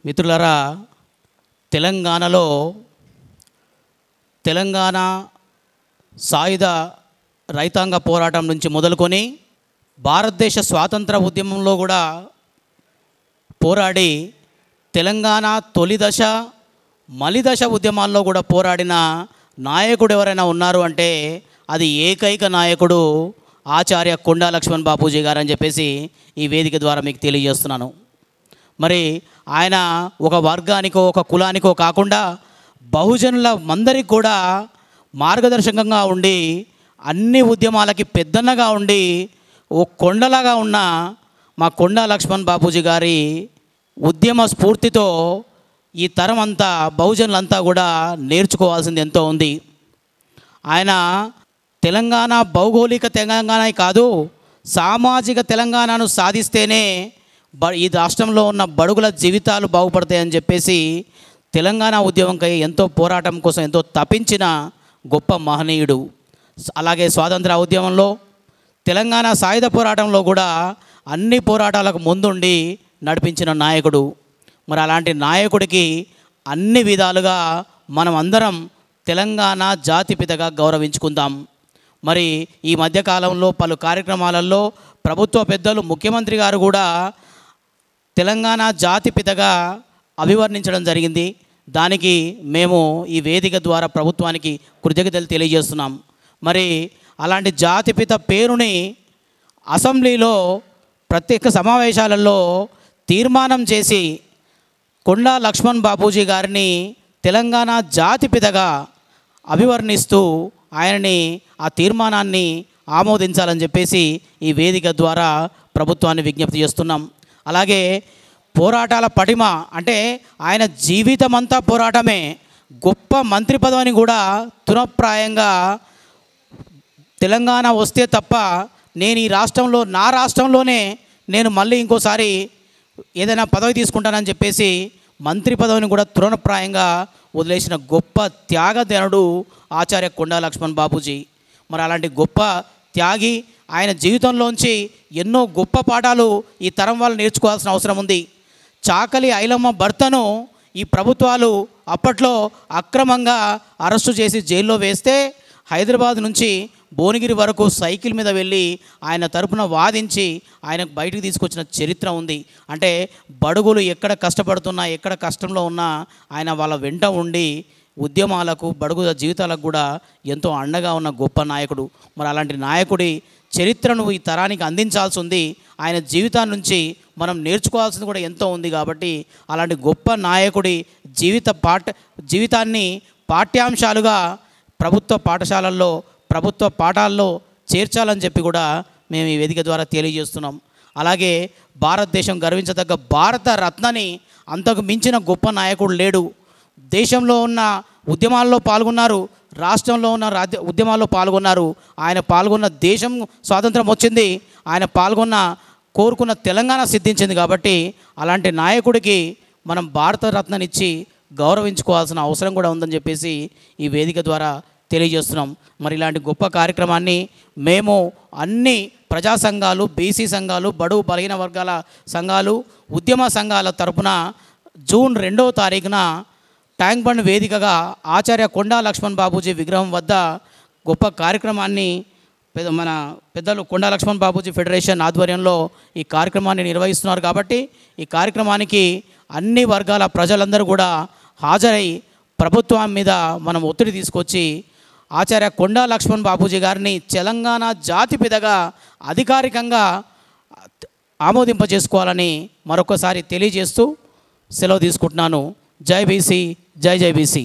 మిత్రులారా, తెలంగాణలో తెలంగాణ సాయుధ రైతాంగ పోరాటం నుంచి మొదలుకొని భారతదేశ స్వాతంత్ర ఉద్యమంలో కూడా పోరాడి తెలంగాణ తొలి దశ మలిదశ ఉద్యమాల్లో కూడా పోరాడిన నాయకుడు ఎవరైనా ఉన్నారు అంటే అది ఏకైక నాయకుడు ఆచార్య కొండా లక్ష్మణ్ బాపూజీ గారు అని చెప్పేసి ఈ వేదిక ద్వారా మీకు తెలియజేస్తున్నాను. మరి ఆయన ఒక వర్గానికో ఒక కులానికో కాకుండా బహుజనుల మందరికి కూడా మార్గదర్శకంగా ఉండి అన్ని ఉద్యమాలకి పెద్దన్నగా ఉండి ఓ కొండలాగా ఉన్న మా కొండా లక్ష్మణ్ బాపూజీ గారి ఉద్యమ స్ఫూర్తితో ఈ తరం అంతా బహుజనులంతా కూడా నేర్చుకోవాల్సింది ఎంతో ఉంది. ఆయన తెలంగాణ భౌగోళిక తెలంగాణ కాదు, సామాజిక తెలంగాణను సాధిస్తేనే ఈ రాష్ట్రంలో ఉన్న బడుగుల జీవితాలు బాగుపడతాయని చెప్పేసి తెలంగాణ ఉద్యమంకై ఎంతో పోరాటం కోసం ఎంతో తపించిన గొప్ప మహనీయుడు. అలాగే స్వాతంత్ర ఉద్యమంలో తెలంగాణ సాయుధ పోరాటంలో కూడా అన్ని పోరాటాలకు ముందుండి నడిపించిన నాయకుడు. మరి అలాంటి నాయకుడికి అన్ని విధాలుగా మనం అందరం తెలంగాణ జాతిపితగా గౌరవించుకుందాం. మరి ఈ మధ్యకాలంలో పలు కార్యక్రమాలలో ప్రభుత్వ పెద్దలు ముఖ్యమంత్రి గారు కూడా తెలంగాణ జాతిపితగా అభివర్ణించడం జరిగింది. దానికి మేము ఈ వేదిక ద్వారా ప్రభుత్వానికి కృతజ్ఞతలు తెలియజేస్తున్నాం. మరి అలాంటి జాతిపిత పేరుని అసెంబ్లీలో ప్రత్యేక సమావేశాలలో తీర్మానం చేసి కొండా లక్ష్మణ్ బాపూజీ గారిని తెలంగాణ జాతిపితగా అభివర్ణిస్తూ ఆయనని ఆ తీర్మానాన్ని ఆమోదించాలని చెప్పేసి ఈ వేదిక ద్వారా ప్రభుత్వాన్ని విజ్ఞప్తి చేస్తున్నాం. అలాగే పోరాటాల పటిమ అంటే ఆయన జీవితమంతా పోరాటమే. గొప్ప మంత్రి పదవిని కూడా తునప్రాయంగా తెలంగాణ వస్తే తప్ప నేను ఈ రాష్ట్రంలో నా రాష్ట్రంలోనే నేను మళ్ళీ ఇంకోసారి ఏదైనా పదవి తీసుకుంటానని చెప్పేసి మంత్రి పదవిని కూడా తృణప్రాయంగా వదిలేసిన గొప్ప త్యాగధనుడు ఆచార్య కొండా లక్ష్మణ్ బాపూజీ. మరి అలాంటి గొప్ప త్యాగి ఆయన జీవితంలోంచి ఎన్నో గొప్ప పాఠాలు ఈ తరం వాళ్ళు నేర్చుకోవాల్సిన అవసరం ఉంది. చాకలి ఐలమ్మ భర్తను ఈ ప్రభుత్వాలు అప్పట్లో అక్రమంగా అరెస్టు చేసి జైల్లో వేస్తే హైదరాబాద్ నుంచి భువనగిరి వరకు సైకిల్ మీద వెళ్ళి ఆయన తరపున వాదించి ఆయనకు బయటికి తీసుకొచ్చిన చరిత్ర ఉంది. అంటే బడుగులు ఎక్కడ కష్టపడుతున్నా ఎక్కడ కష్టంలో ఉన్నా ఆయన వాళ్ళ వెంట ఉండి ఉద్యమాలకు బడుగుల జీవితాలకు కూడా ఎంతో అండగా ఉన్న గొప్ప నాయకుడు. మరి అలాంటి నాయకుడి చరిత్రను ఈ తరానికి అందించాల్సి ఉంది. ఆయన జీవితాన్ని నుంచి మనం నేర్చుకోవాల్సింది కూడా ఎంతో ఉంది. కాబట్టి అలాంటి గొప్ప నాయకుడి జీవితాన్ని పాఠ్యాంశాలుగా ప్రభుత్వ పాఠశాలల్లో ప్రభుత్వ పాఠాల్లో చేర్చాలని చెప్పి కూడా మేము ఈ వేదిక ద్వారా తెలియజేస్తున్నాం. అలాగే భారతదేశం గర్వించదగ్గ భారత రత్నని అంతకు మించిన గొప్ప నాయకుడు లేడు. దేశంలో ఉన్న ఉద్యమాల్లో పాల్గొన్నారు, రాష్ట్రంలో ఉన్న ఉద్యమాల్లో పాల్గొన్నారు. ఆయన పాల్గొన్న దేశం స్వాతంత్రం వచ్చింది, ఆయన కోరుకున్న తెలంగాణ సిద్ధించింది. కాబట్టి అలాంటి నాయకుడికి మనం భారత రత్ననిచ్చి గౌరవించుకోవాల్సిన అవసరం కూడా ఉందని చెప్పేసి ఈ వేదిక ద్వారా తెలియజేస్తున్నాం. మరి ఇలాంటి గొప్ప కార్యక్రమాన్ని మేము అన్ని ప్రజా సంఘాలు, బీసీ సంఘాలు, బడుగు బలహీన వర్గాల సంఘాలు, ఉద్యమ సంఘాల తరపున జూన్ 2వ తారీఖున ట్యాంక్ బండ్ వేదికగా ఆచార్య కొండా లక్ష్మణ్ బాపూజీ విగ్రహం వద్ద గొప్ప కార్యక్రమాన్ని మన పెద్దలు కొండా లక్ష్మణ్ బాపూజీ ఫెడరేషన్ ఆధ్వర్యంలో ఈ కార్యక్రమాన్ని నిర్వహిస్తున్నారు. కాబట్టి ఈ కార్యక్రమానికి అన్ని వర్గాల ప్రజలందరూ కూడా హాజరై ప్రభుత్వం మీద మనం ఒత్తిడి తీసుకొచ్చి ఆచార్య కొండా లక్ష్మణ్ బాపూజీ గారిని తెలంగాణ జాతిపితగా అధికారికంగా ఆమోదింపజేసుకోవాలని మరొకసారి తెలియజేస్తూ సెలవు తీసుకుంటున్నాను. జై బీసీ, జై జై బీసీ.